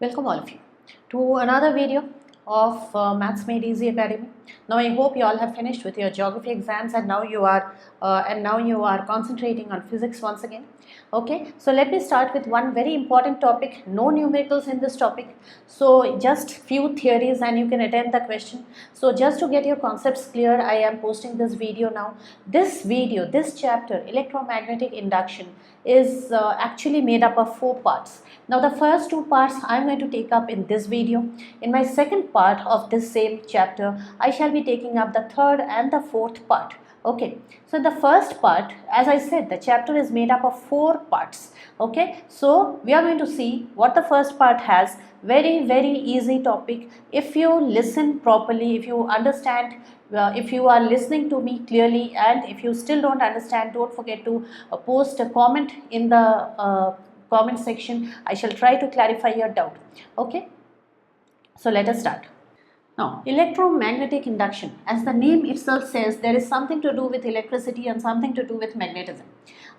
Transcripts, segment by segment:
Welcome all of you to another video of Maths Made Easy Academy. Now I hope you all have finished with your geography exams and now you are concentrating on physics once again. Okay, so let me start with one very important topic. No numericals in this topic, so just few theories and you can attempt the question. So just to get your concepts clear, I am posting this video now. This chapter, electromagnetic induction, is actually made up of 4 parts. Now the first 2 parts I am going to take up in this video. In my second part of this same chapter, I shall be taking up the third and the fourth part. Okay, so the first part, as I said, the chapter is made up of 4 parts. Okay, so we are going to see what the first part has. Very easy topic. If you listen properly, if you understand, if you are listening to me clearly, and if you still don't understand, don't forget to post a comment in the comment section. I shall try to clarify your doubt. Okay, so let us start. Now, electromagnetic induction, as the name itself says, there is something to do with electricity and something to do with magnetism.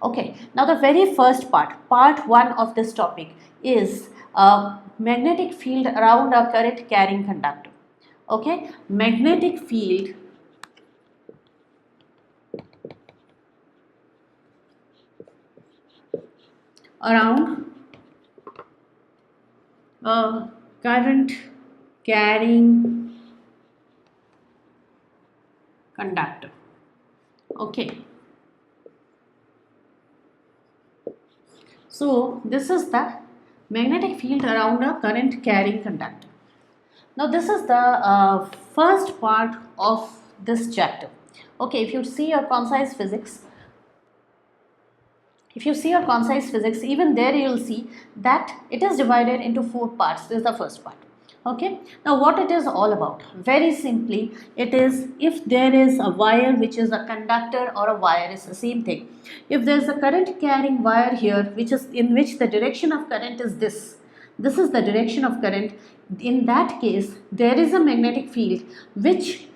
Okay, now the very first part 1 of this topic is magnetic field around a current carrying conductor. Okay, magnetic field around a current carrying conductor. Okay, so this is the magnetic field around a current carrying conductor. Now this is the first part of this chapter. Okay, if you see your concise physics, even there you will see that it is divided into 4 parts. This is the first part. Okay, now what it is all about? Very simply, it is if there is a wire which is a conductor or a wire is the same thing. If there is a current carrying wire here, which is in which the direction of current is this is the direction of current. In that case, there is a magnetic field which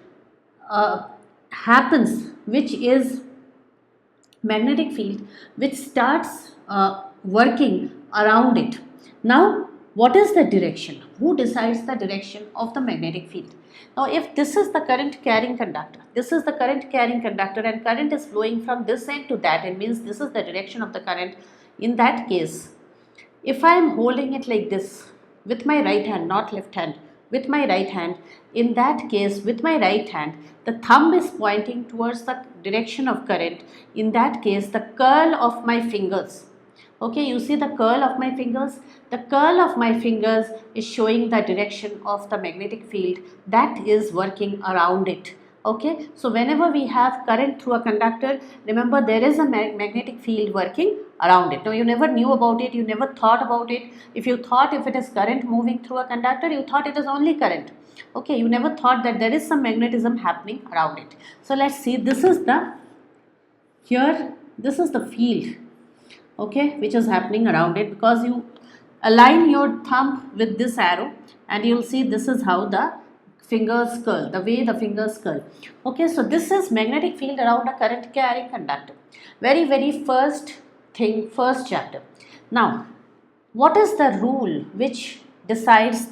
is magnetic field which starts working around it. Now, what is the direction? Who decides the direction of the magnetic field? Now, if this is the current carrying conductor, and current is flowing from this end to that end, means this is the direction of the current. In that case, if I am holding it like this with my right hand, not left hand, with my right hand, in that case, with my right hand, the thumb is pointing towards the direction of current. In that case, the curl of my fingers, okay, you see the curl of my fingers? The curl of my fingers is showing the direction of the magnetic field that is working around it. Okay, so whenever we have current through a conductor, remember there is a magnetic field working around it. Now you never knew about it, you never thought about it. If you thought if it is current moving through a conductor, you thought it is only current. Okay, you never thought that there is some magnetism happening around it. So let's see, this is the field, okay, which is happening around it, because you align your thumb with this arrow and you will see this is how the fingers curl, the way the fingers curl. Okay, so this is magnetic field around a current carrying conductor. Very first thing, first chapter. Now, what is the rule which decides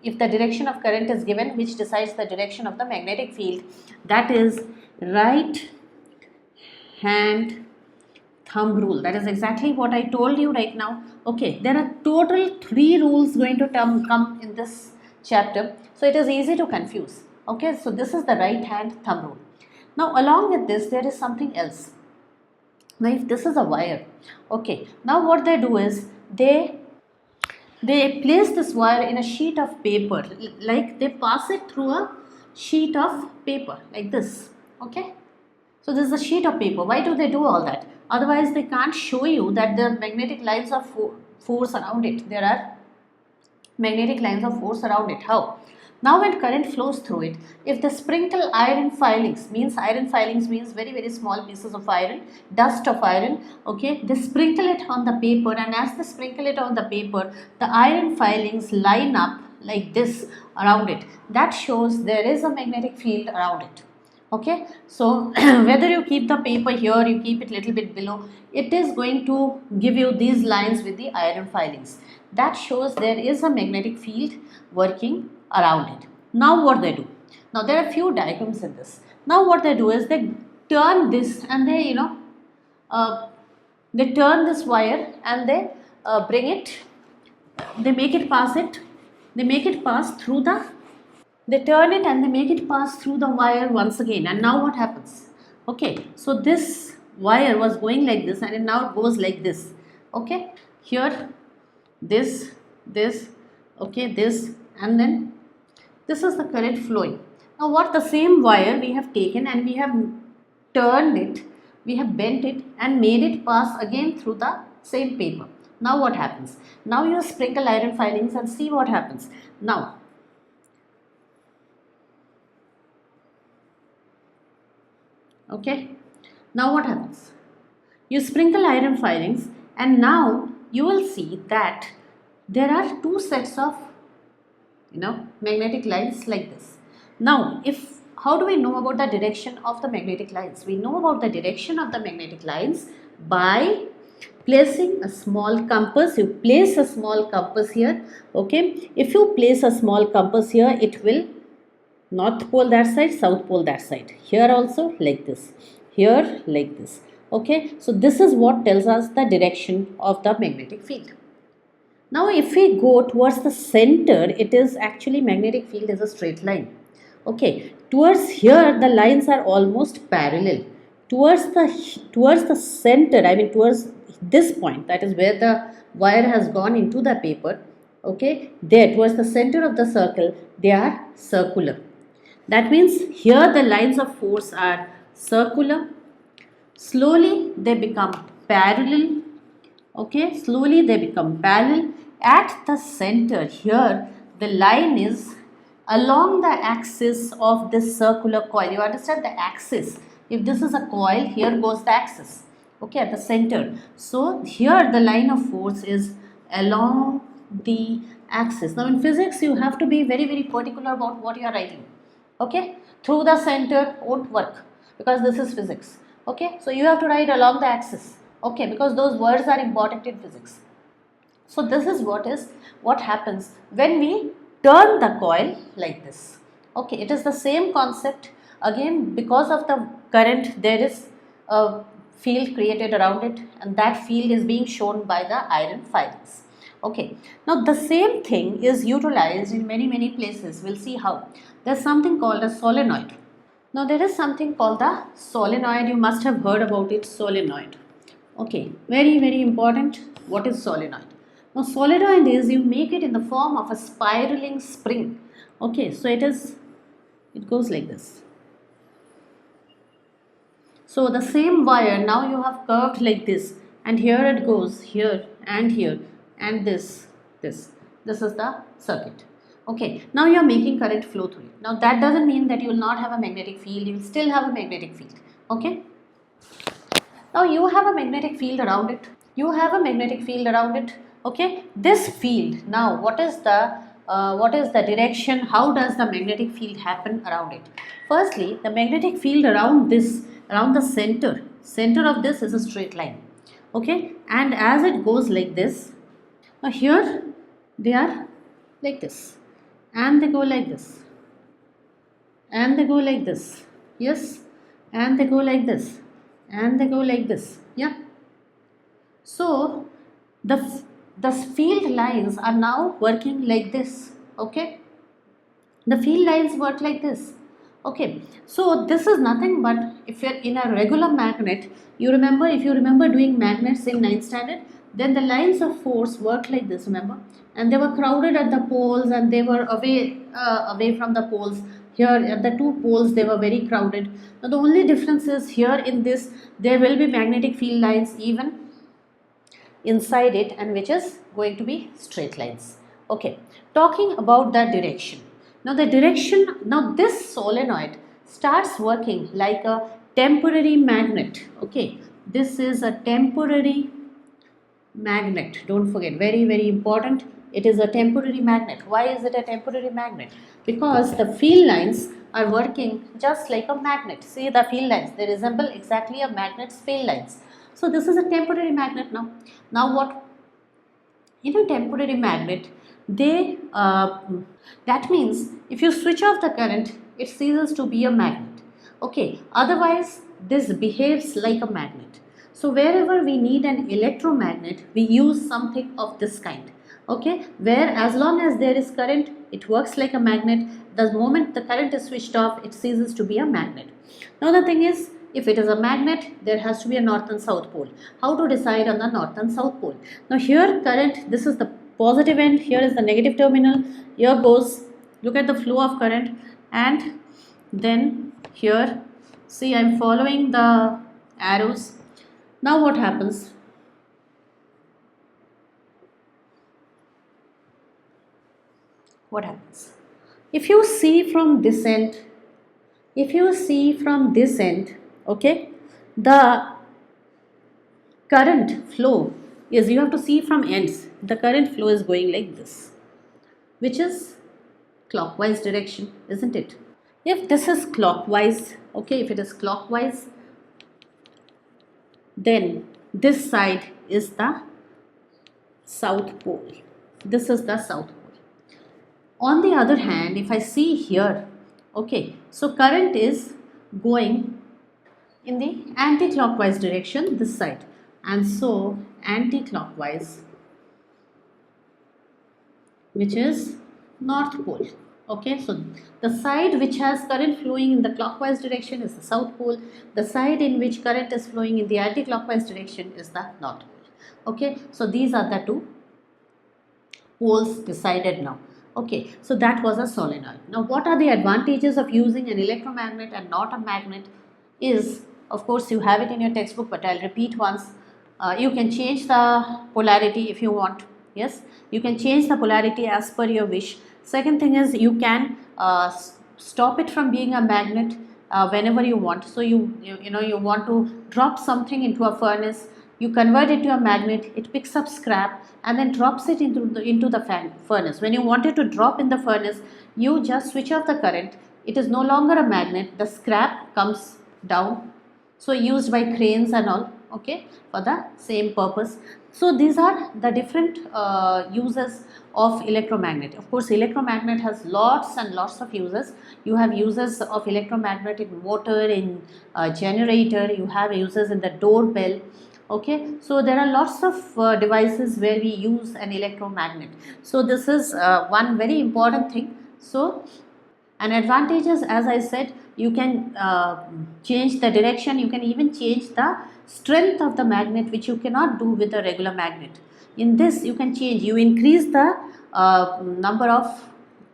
if the direction of current is given, which decides the direction of the magnetic field? That is right hand thumb rule. That is exactly what I told you right now. Okay, there are total 3 rules going to come in this chapter, so it is easy to confuse. Okay, so this is the right hand thumb rule. Now along with this, there is something else. Now if this is a wire, okay, now what they do is they place this wire in a sheet of paper, like they pass it through a sheet of paper like this. Okay, so this is a sheet of paper. Why do they do all that? Otherwise they can't show you that there are magnetic lines of force around it. There are magnetic lines of force around it. How? Now when current flows through it, if they sprinkle iron filings means very small pieces of iron, dust of iron, okay, they sprinkle it on the paper, and as they sprinkle it on the paper, the iron filings line up like this around it. That shows there is a magnetic field around it. Okay, so whether you keep the paper here, you keep it little bit below, it is going to give you these lines with the iron filings. That shows there is a magnetic field working around it. Now what they do? Now there are few diagrams in this. Now what they do is they turn this and they, uh, they turn this wire and they bring it, they make it pass it, they make it pass through the, they turn it and they make it pass through the wire once again. And now what happens? Okay, so this wire was going like this and it now goes like this. Okay, here this, okay, this, and then this is the current flowing. Now what, the same wire we have taken and we have turned it, we have bent it and made it pass again through the same paper. Now what happens? Now you sprinkle iron filings and see what happens. Now okay, now what happens? You sprinkle iron filings and now you will see that there are two sets of magnetic lines like this. Now if, how do we know about the direction of the magnetic lines? We know about the direction of the magnetic lines by placing a small compass. You place a small compass here. Okay, if you place a small compass here, it will north pole that side, south pole that side, here also like this, here like this. Okay, so this is what tells us the direction of the magnetic field. Now if we go towards the center, it is actually, magnetic field is a straight line. Okay, towards here the lines are almost parallel. Towards the center, I mean towards this point, that is where the wire has gone into the paper. Okay, there towards the center of the circle, they are circular. That means here the lines of force are circular. Slowly they become parallel. Okay, slowly they become parallel. At the center here, the line is along the axis of this circular coil. You understand the axis? If this is a coil, here goes the axis. Okay, at the center. So here the line of force is along the axis. Now in physics, you have to be very, very particular about what you are writing. Okay, through the center won't work because this is physics. Okay, so you have to write along the axis. Okay, because those words are important in physics. So this is what happens when we turn the coil like this. Okay, it is the same concept. Again, because of the current, there is a field created around it, and that field is being shown by the iron filings. Okay, now the same thing is utilized in many places. We'll see how. There's something called a solenoid. Now there is something called the solenoid. You must have heard about it, solenoid. Okay, very important. What is solenoid? Now solenoid is, you make it in the form of a spiraling spring. Okay, so it goes like this. So the same wire now you have curved like this, and here it goes, here, and this is the circuit. Okay, now you are making current flow through it. Now that doesn't mean that you will not have a magnetic field. You will still have a magnetic field. Okay, now you have a magnetic field around it. Okay, this field, now what is the direction? How does the magnetic field happen around it? Firstly, the magnetic field around the center of this is a straight line. Okay, and as it goes like this, now here they are like this, and they go like this, and they go like this, yes, and they go like this, and they go like this, yeah. So the field lines are now working like this. Okay, the field lines work like this. Okay, so this is nothing but, if you're in a regular magnet, if you remember doing magnets in 9th standard, then the lines of force work like this, remember, and they were crowded at the poles, and they were away from the poles. Here at the two poles they were very crowded. Now the only difference is, here in this there will be magnetic field lines even inside it, and which is going to be straight lines. Okay, talking about the direction. Now this solenoid starts working like a temporary magnet. Okay, this is a temporary magnet. Don't forget, very important. it is a temporary magnet. Why is it a temporary magnet? Because the field lines are working just like a magnet. See the field lines, they resemble exactly a magnet's field lines. So this is a temporary magnet now. Now what? In a temporary magnet, that means if you switch off the current, it ceases to be a magnet. Okay, otherwise this behaves like a magnet. So wherever we need an electromagnet, we use something of this kind. Okay, where as long as there is current, it works like a magnet. The moment the current is switched off, it ceases to be a magnet. Now the thing is, if it is a magnet, there has to be a north and south pole. How to decide on the north and south pole? Now here current, this is the positive end, here is the negative terminal, here goes, look at the flow of current, and then here, see I am following the arrows. Now what happens? What happens? If you see from this end, okay, the current flow is, you have to see from ends, the current flow is going like this, which is clockwise direction, isn't it? If this is clockwise, okay, if it is clockwise, then this side is the south pole. This is the south pole. On the other hand, if I see here, okay, so current is going in the anti-clockwise direction, this side, and so anti-clockwise, which is north pole. Okay, so the side which has current flowing in the clockwise direction is the south pole. The side in which current is flowing in the anti-clockwise direction is the north pole. Okay, so these are the two poles decided now. Okay, so that was a solenoid. Now what are the advantages of using an electromagnet and not a magnet is, of course you have it in your textbook, but I'll repeat once. You can change the polarity if you want. Yes, you can change the polarity as per your wish. Second thing is, you can stop it from being a magnet whenever you want. So you want to drop something into a furnace, you convert it to a magnet, it picks up scrap and then drops it into the furnace. When you want it to drop in the furnace, you just switch off the current. It is no longer a magnet, the scrap comes down. So used by cranes and all, okay, for the same purpose. So these are the different uses of electromagnet. Of course, electromagnet has lots and lots of uses. You have uses of electromagnetic motor in generator, you have uses in the doorbell. Okay, so there are lots of devices where we use an electromagnet. So this is one very important thing. So, and advantages, as I said, you can change the direction, you can even change the strength of the magnet, which you cannot do with a regular magnet. In this you can change, you increase the number of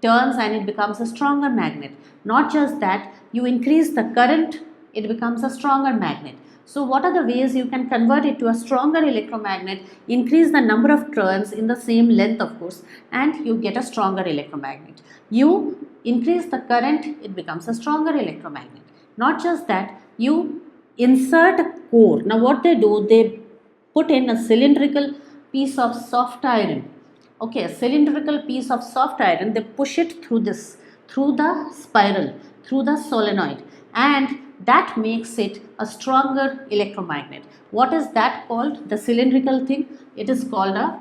turns and it becomes a stronger magnet. Not just that, you increase the current, it becomes a stronger magnet. So what are the ways you can convert it to a stronger electromagnet, increase the number of turns in the same length of course, and you get a stronger electromagnet. You increase the current, it becomes a stronger electromagnet. Not just that, you insert a core. Now what they do, they put in a cylindrical piece of soft iron. Okay, a cylindrical piece of soft iron, they push it through this, through the spiral, through the solenoid, and that makes it a stronger electromagnet. What is that called? The cylindrical thing, it is called a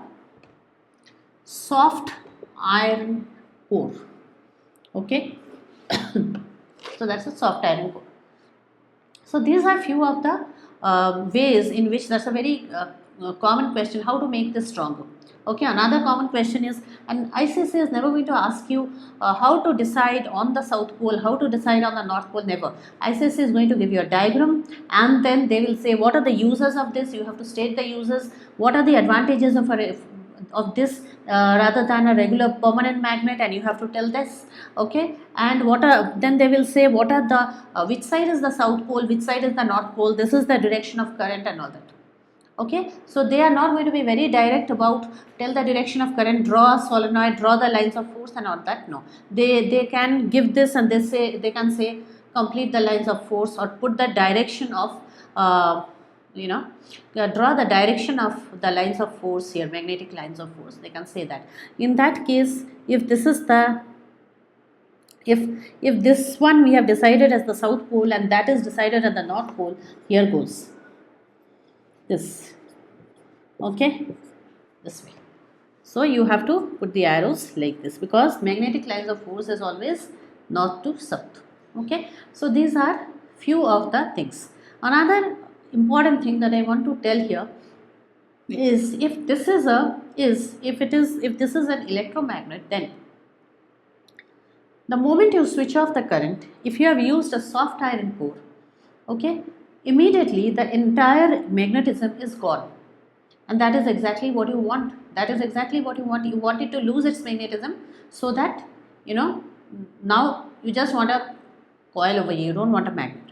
soft iron core. Okay, so that's a soft iron core. So these are few of the ways in which, that's a very common question, how to make this stronger. Okay, another common question is, and ICSE is never going to ask you how to decide on the south pole, how to decide on the north pole, never. ICSE is going to give you a diagram and then they will say what are the uses of this, you have to state the uses, what are the advantages of this rather than a regular permanent magnet, and you have to tell this. Okay, and then they will say what are the which side is the south pole, which side is the north pole, this is the direction of current and all that. Okay, so they are not going to be very direct about tell the direction of current, draw a solenoid, draw the lines of force and all that. No, they can give this and they can say complete the lines of force or put the direction of draw the direction of the lines of force here, magnetic lines of force, they can say that. In that case, if this is the, if this one we have decided as the south pole and that is decided at the north pole, here goes this, okay, this way. So you have to put the arrows like this, because magnetic lines of force is always north to south, okay. So these are few of the things. Another important thing that I want to tell here is, if this is if this is an electromagnet, then the moment you switch off the current, if you have used a soft iron core, okay, immediately the entire magnetism is gone. And that is exactly what you want. That is exactly what you want. You want it to lose its magnetism, so that, now you just want a coil over here. You don't want a magnet.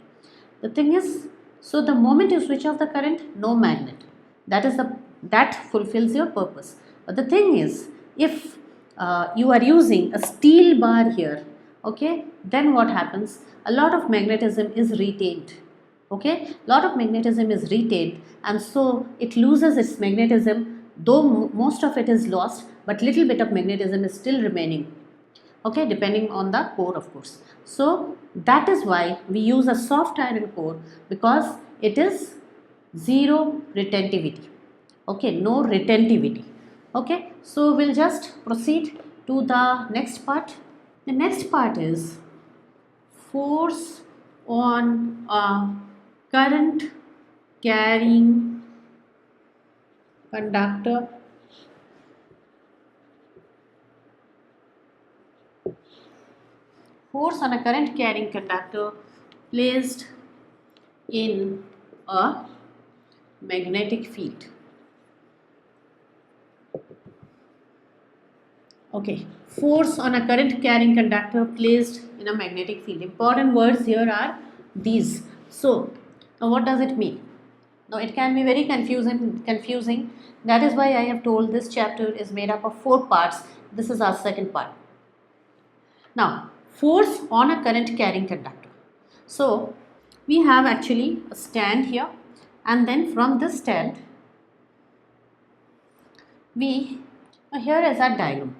The thing is, so the moment you switch off the current, no magnet. That fulfills your purpose. But the thing is, if you are using a steel bar here, okay, then what happens? A lot of magnetism is retained. Okay, lot of magnetism is retained, and so it loses its magnetism, though most of it is lost, but little bit of magnetism is still remaining, okay, depending on the core, of course. So that is why we use a soft iron core, because it is zero retentivity, okay, no retentivity, okay. So we'll just proceed to the next part. The next part is force on a current carrying conductor placed in a magnetic field. Okay, force on a current carrying conductor placed in a magnetic field. Important words here are these. So now what does it mean? Now it can be very confusing. That is why I have told this chapter is made up of 4 parts. This is our second part. Now, force on a current carrying conductor. So we have actually a stand here, and then from this stand, here is our diagram.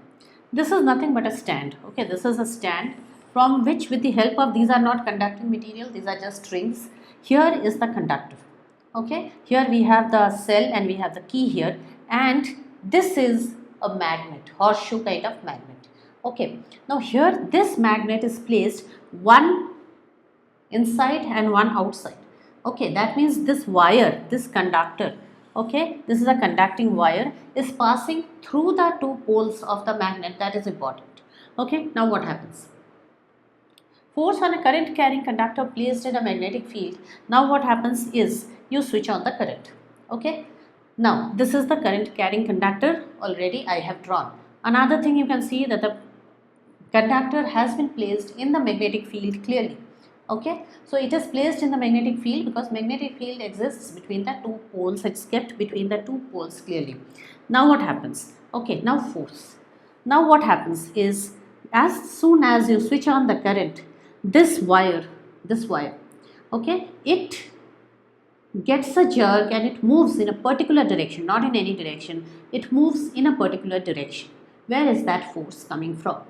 This is nothing but a stand. Okay, this is a stand from which, with the help of, these are not conducting material, these are just strings. Here is the conductor. Okay, here we have the cell and we have the key here, and this is a magnet, horseshoe kind of magnet. Okay, now here this magnet is placed one inside and one outside. Okay, that means this wire, this conductor, okay, this is a conducting wire, is passing through the 2 poles of the magnet. That is important. Okay, now what happens? Force on a current carrying conductor placed in a magnetic field. Now what happens is, you switch on the current. Okay, now this is the current carrying conductor, already I have drawn. Another thing, you can see that the conductor has been placed in the magnetic field clearly. Okay, so it is placed in the magnetic field because magnetic field exists between the 2 poles. It's kept between the 2 poles clearly. Now what happens? Okay, now force. Now what happens is, as soon as you switch on the current, this wire, okay, it gets a jerk and it moves in a particular direction, not in any direction. It moves in a particular direction. Where is that force coming from?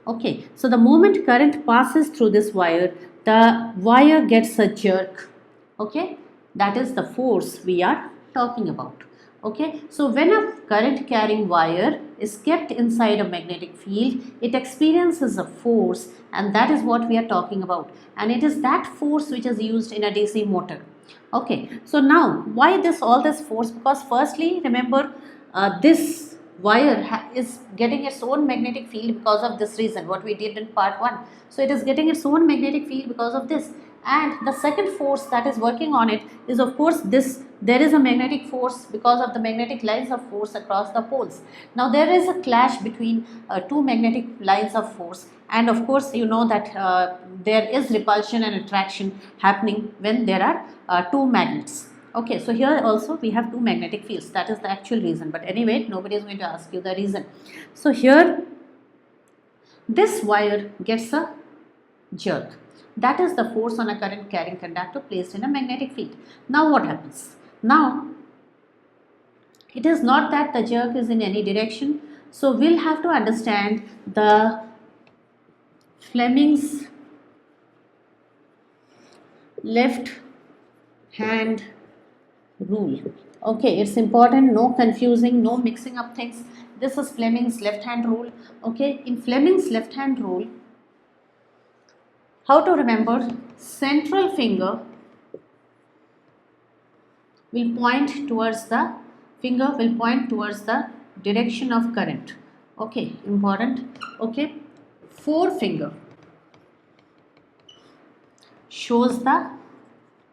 Okay, so the moment current passes through this wire, the wire gets a jerk. Okay, that is the force we are talking about. Okay, so when a current carrying wire is kept inside a magnetic field, it experiences a force, and that is what we are talking about. And it is that force which is used in a DC motor. Okay, so now why all this force? Because firstly, remember, this wire is getting its own magnetic field because of this reason, what we did in part 1. So it is getting its own magnetic field because of this. And the second force that is working on it is, of course, this. There is a magnetic force because of the magnetic lines of force across the poles. Now there is a clash between 2 magnetic lines of force, and of course you know that there is repulsion and attraction happening when there are 2 magnets. Okay, so here also we have 2 magnetic fields. That is the actual reason, but anyway, nobody is going to ask you the reason. So here this wire gets a jerk. That is the force on a current carrying conductor placed in a magnetic field. Now what happens? Now, it is not that the jerk is in any direction, so we'll have to understand the Fleming's left hand rule. Okay, it's important, no confusing, no mixing up things. This is Fleming's left hand rule. Okay, in Fleming's left hand rule, how to remember? Central finger will point towards the direction of current. Okay, important. Okay, forefinger shows the,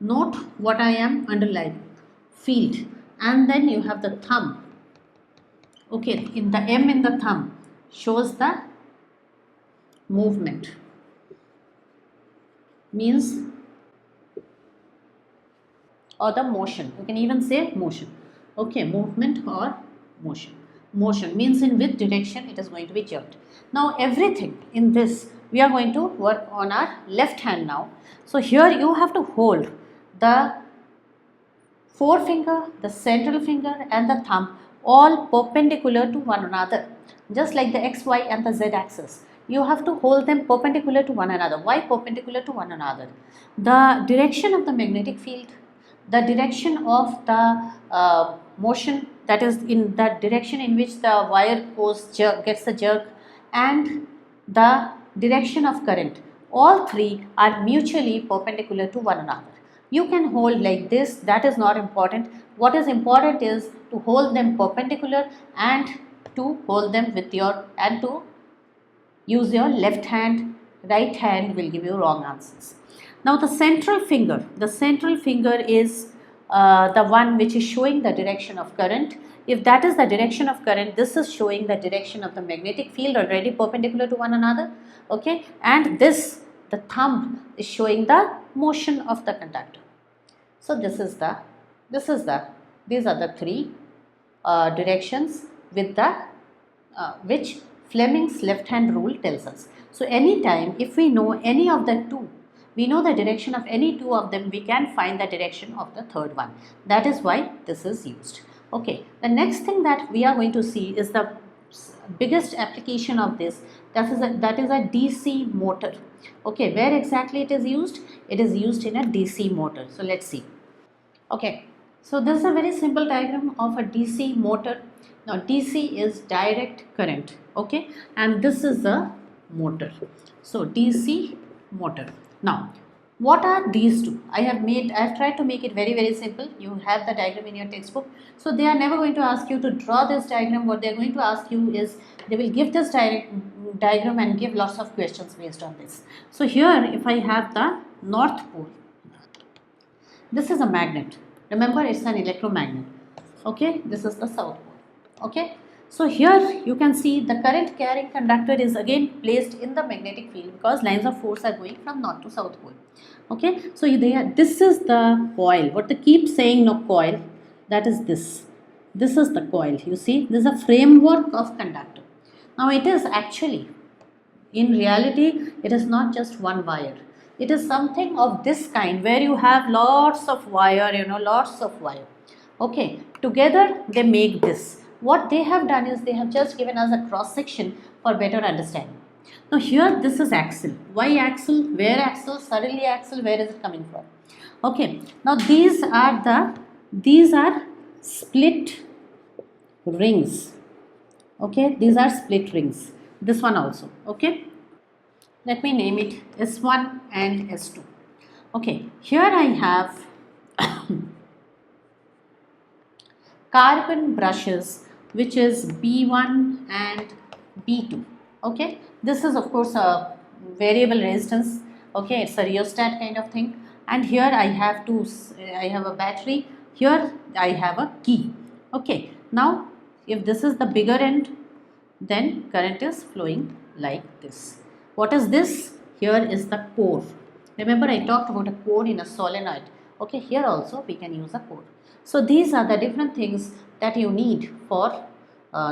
note what I am underlining, field, and then you have the thumb. Okay, in the M in the thumb shows the movement, means, or the motion, you can even say motion. Okay, movement or motion. Motion means in which direction it is going to be jerked. Now everything in this, we are going to work on our left hand now. So here you have to hold the forefinger, the central finger and the thumb all perpendicular to one another, just like the x, y and the z axis. You have to hold them perpendicular to one another. Why perpendicular to one another? The direction of the magnetic field, the direction of the motion, that is in the direction in which the wire gets the jerk, and the direction of current, all three are mutually perpendicular to one another. You can hold like this, that is not important. What is important is to hold them perpendicular and to hold them with your, and to use your left hand. Right hand will give you wrong answers. Now the central finger is the one which is showing the direction of current. If that is the direction of current, this is showing the direction of the magnetic field, already perpendicular to one another. Okay, and this, the thumb, is showing the motion of the conductor. So these are the three directions with the which Fleming's left hand rule tells us. So anytime if we know any of the two, we know the direction of any two of them, we can find the direction of the third one. That is why this is used. Okay, the next thing that we are going to see is the biggest application of this, that is a DC motor. Okay, where exactly it is used? It is used in a DC motor. So let's see. Okay, so this is a very simple diagram of a DC motor. Now DC is direct current. Okay, and this is the motor. So DC motor. Now what are these two? I have tried to make it very simple. You have the diagram in your textbook. So they are never going to ask you to draw this diagram. What they are going to ask you is, they will give this diagram and give lots of questions based on this. So here if I have the north pole, this is a magnet. Remember, it's an electromagnet. Okay, this is the south pole. Okay, so here you can see the current carrying conductor is again placed in the magnetic field, because lines of force are going from north to south pole. Okay, so this is the coil. What they keep saying, no coil, that is this. This is the coil. You see, this is a framework of conductor. Now it is actually, in reality, it is not just one wire. It is something of this kind, where you have lots of wire, lots of wire. Okay, together they make this. What they have done is, they have just given us a cross section for better understanding. Now here this is axle. Why axle? Where axle? Suddenly axle, where is it coming from? Okay, now these are split rings. Okay, these are split rings. This one also. Okay, let me name it S1 and S2. Okay, here I have carbon brushes, which is B1 and B2. Okay, this is of course a variable resistance. Okay, it's a rheostat kind of thing. And here I have a battery. Here I have a key. Okay, now if this is the bigger end, then current is flowing like this. What is this? Here is the core. Remember, I talked about a core in a solenoid. Okay, here also we can use a core. So these are the different things that you need for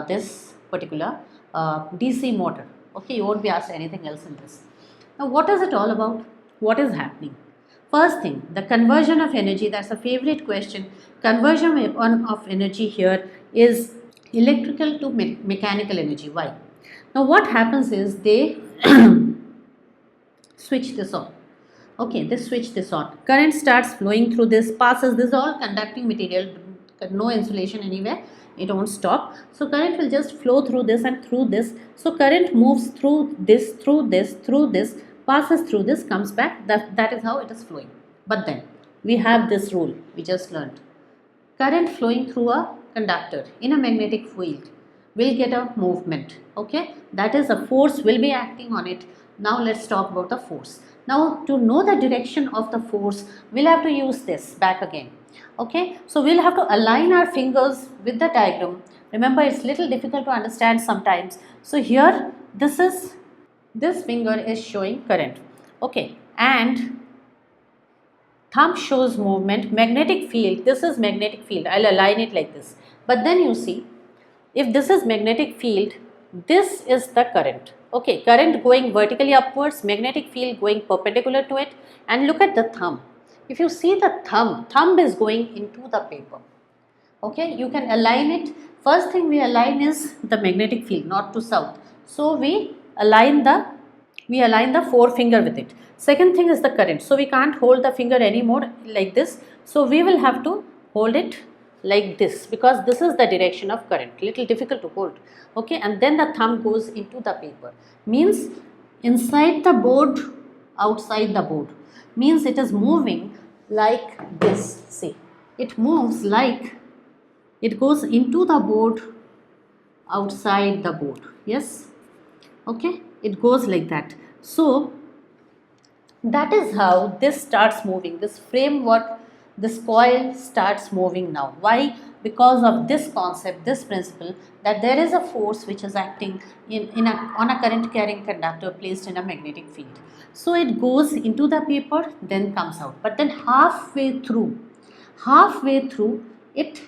this particular DC motor. Okay, you won't be asked anything else in this. Now what is it all about? What is happening? First thing, the conversion of energy, that's a favorite question. Conversion of energy here is electrical to mechanical energy. Why? Now what happens is they switch this on. Okay, they switch this on. Current starts flowing through this, passes this, all conducting material, no insulation anywhere, it won't stop. So current will just flow through this and through this. So current moves through this, passes through this, comes back. That is how it is flowing. But then we have this rule we just learned. Current flowing through a conductor in a magnetic field will get a movement. Okay, that is, a force will be acting on it. Now let's talk about the force. Now to know the direction of the force, we'll have to use this back again. Okay, so we'll have to align our fingers with the diagram. Remember, it's little difficult to understand sometimes. So here this finger is showing current. Okay, and thumb shows movement. Magnetic field, this is magnetic field. I'll align it like this. But then you see, if this is magnetic field, this is the current. Okay, current going vertically upwards, magnetic field going perpendicular to it, and look at the thumb. If you see the thumb is going into the paper. Okay, you can align it. First thing we align is the magnetic field, north to south. So we align the forefinger with it. Second thing is the current. So we can't hold the finger anymore like this. So we will have to hold it like this, because this is the direction of current. Little difficult to hold. Okay, and then the thumb goes into the paper. Means inside the board, outside the board. Means it is moving like this. See, it moves like, it goes into the board, outside the board. Yes, okay, it goes like that. So that is how this starts moving. This framework, this coil starts moving now. Why? Because of this concept, this principle, that there is a force which is acting on a current carrying conductor placed in a magnetic field. So it goes into the paper, then comes out. But then halfway through, it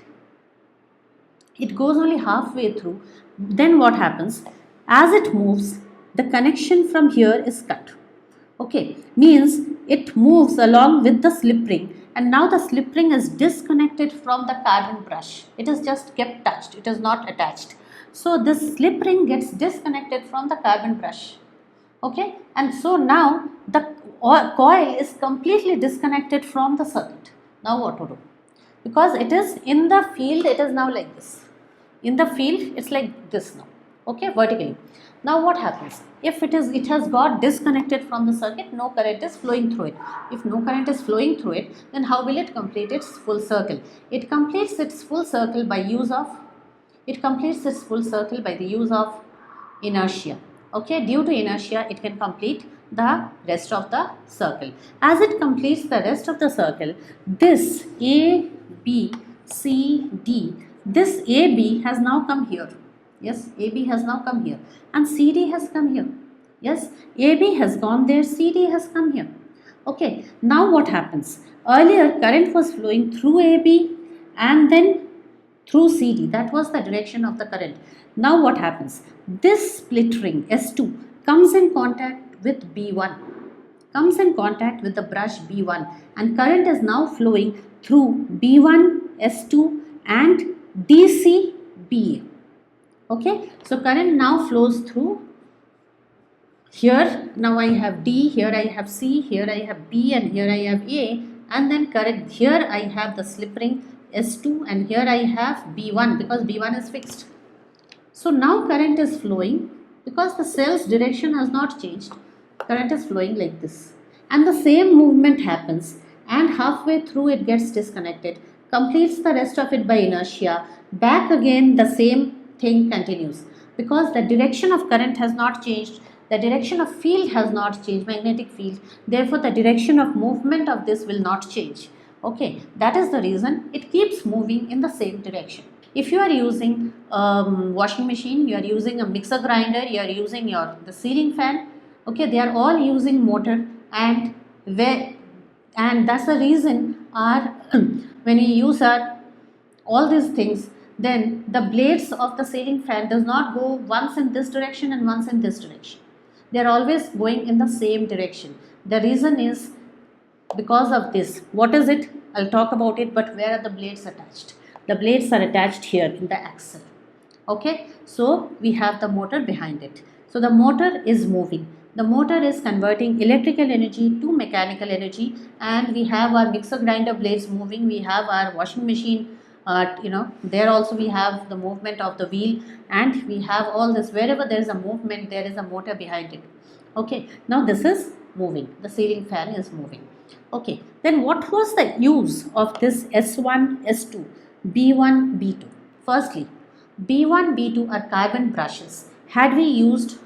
goes only halfway through. Then what happens? As it moves, the connection from here is cut. Okay, means it moves along with the slip ring, and now the slip ring is disconnected from the carbon brush. It is just kept touched, it is not attached. So this slip ring gets disconnected from the carbon brush. Okay, and so now the coil is completely disconnected from the circuit. Now what to do? Because it is in the field, it is now like this. In the field, it's like this now. Okay, vertically. Now what happens? If it has got disconnected from the circuit, no current is flowing through it. If no current is flowing through it, then how will it complete its full circle? It completes its full circle by the use of inertia. Okay, due to inertia, it can complete the rest of the circle. As it completes the rest of the circle, this A, B, C, D, this AB has now come here. Yes, AB has now come here, and CD has come here. Yes, AB has gone there, CD has come here. Okay, now what happens? Earlier current was flowing through AB and then through CD. That was the direction of the current. Now what happens? This split ring S2 comes in contact with B1, comes in contact with the brush B1, and current is now flowing through B1, S2 and DC, BA. Okay, so current now flows through here. Now I have D, here I have C, here I have B, and here I have A, and then current, here I have the slip ring S2, and here I have B1, because B1 is fixed. So now current is flowing, because the cell's direction has not changed. Current is flowing like this, and the same movement happens, and halfway through it gets disconnected, completes the rest of it by inertia, back again the same thing continues, because the direction of current has not changed, the direction of field has not changed, magnetic field, therefore the direction of movement of this will not change. Okay, that is the reason it keeps moving in the same direction. If you are using washing machine, you are using a mixer grinder, you are using the ceiling fan, okay, they are all using motor, and that's the reason when you use all these things, then the blades of the ceiling fan does not go once in this direction and once in this direction. They are always going in the same direction. The reason is because of this. What is it? I'll talk about it, but where are the blades attached? The blades are attached here in the axle. Okay, so we have the motor behind it. So the motor is moving. The motor is converting electrical energy to mechanical energy, and we have our mixer grinder blades moving. We have our washing machine. There also we have the movement of the wheel, and we have all this. Wherever there is a movement, there is a motor behind it. Okay, now this is moving. The ceiling fan is moving. Okay, then what was the use of this S1, S2, B1, B2? Firstly, B1, B2 are carbon brushes. Had we used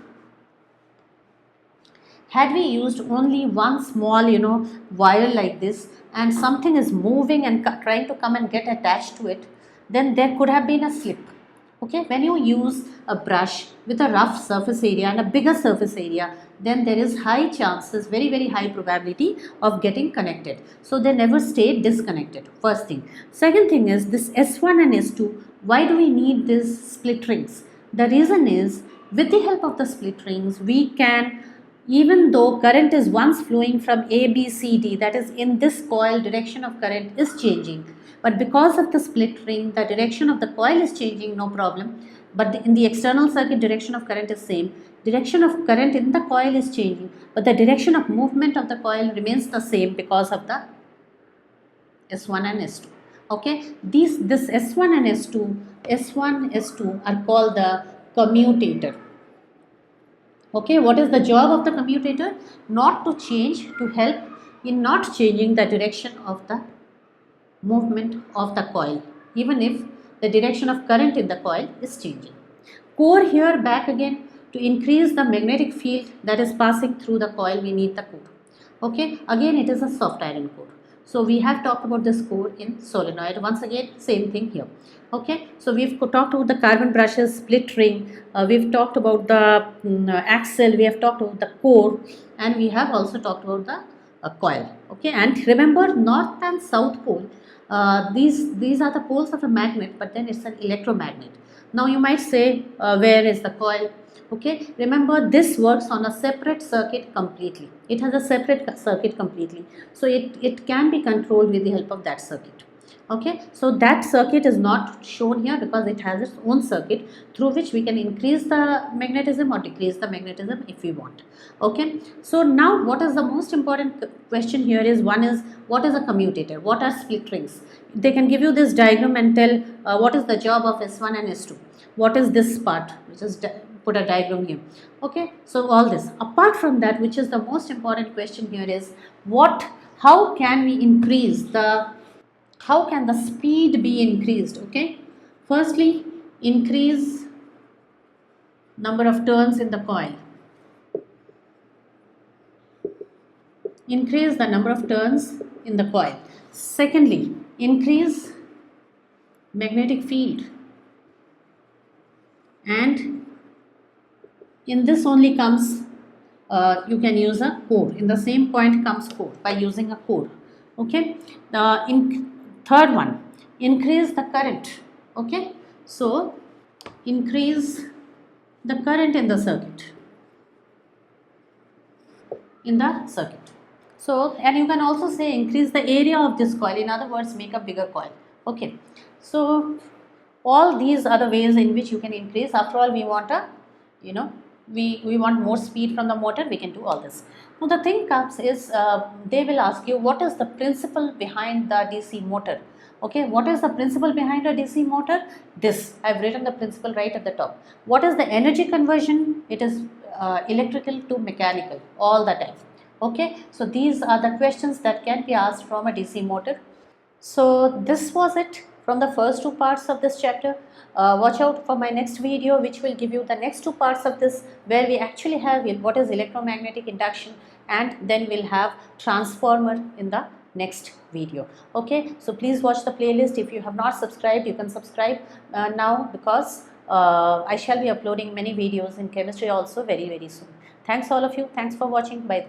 only one small, wire like this, and something is moving and trying to come and get attached to it, then there could have been a slip. Okay, when you use a brush with a rough surface area and a bigger surface area, then there is high chances, very very high probability of getting connected. So they never stay disconnected. First thing. Second thing is this S1 and S2. Why do we need these split rings? The reason is, with the help of the split rings, we can, even though current is once flowing from A, B, C, D, that is in this coil, direction of current is changing. But because of the split ring, the direction of the coil is changing, no problem. But in the external circuit, direction of current is same. Direction of current in the coil is changing, but the direction of movement of the coil remains the same because of the S1 and S2. Okay, this S1 and S1, S2 are called the commutator. Okay, what is the job of the commutator? Not to change, to help in not changing the direction of the movement of the coil, even if the direction of current in the coil is changing. Core here back again, to increase the magnetic field that is passing through the coil, we need the core. Okay, again it is a soft iron core. So we have talked about this core in solenoid. Once again, same thing here. Okay, so we've talked about the carbon brushes, split ring, we've talked about the axle, we have talked about the core, and we have also talked about the coil. Okay, and remember, north and south pole, these are the poles of a magnet, but then it's an electromagnet. Now you might say, where is the coil? Okay, remember, this works on a separate circuit completely. It has a separate circuit completely. So it can be controlled with the help of that circuit. Okay, so that circuit is not shown here because it has its own circuit through which we can increase the magnetism or decrease the magnetism if we want. Okay, so now what is the most important question here is, one is, what is a commutator? What are split rings? They can give you this diagram and tell what is the job of S1 and S2. What is this part, which is put a diagram here. Okay, so all this. Apart from that, which is the most important question here is, how can we increase how can the speed be increased? Okay, firstly, increase number of turns in the coil. Increase the number of turns in the coil. Secondly, increase magnetic field. And in this only comes, you can use a core. In the same point comes core by using a core. Okay, third one, increase the current. Okay, so increase the current in the circuit. So, and you can also say increase the area of this coil. In other words, make a bigger coil. Okay, so all these are the ways in which you can increase. After all, we want we want more speed from the motor. We can do all this. Now the thing comes is, they will ask you, what is the principle behind the DC motor? Okay, what is the principle behind a DC motor? This, I've written the principle right at the top. What is the energy conversion? It is electrical to mechanical all the time. Okay, so these are the questions that can be asked from a DC motor. So this was it from the first two parts of this chapter. Watch out for my next video, which will give you the next two parts of this, where we actually have what is electromagnetic induction, and then we'll have transformer in the next video. Okay, so please watch the playlist. If you have not subscribed, you can subscribe now, because I shall be uploading many videos in chemistry also very soon. Thanks all of you. Thanks for watching. Bye.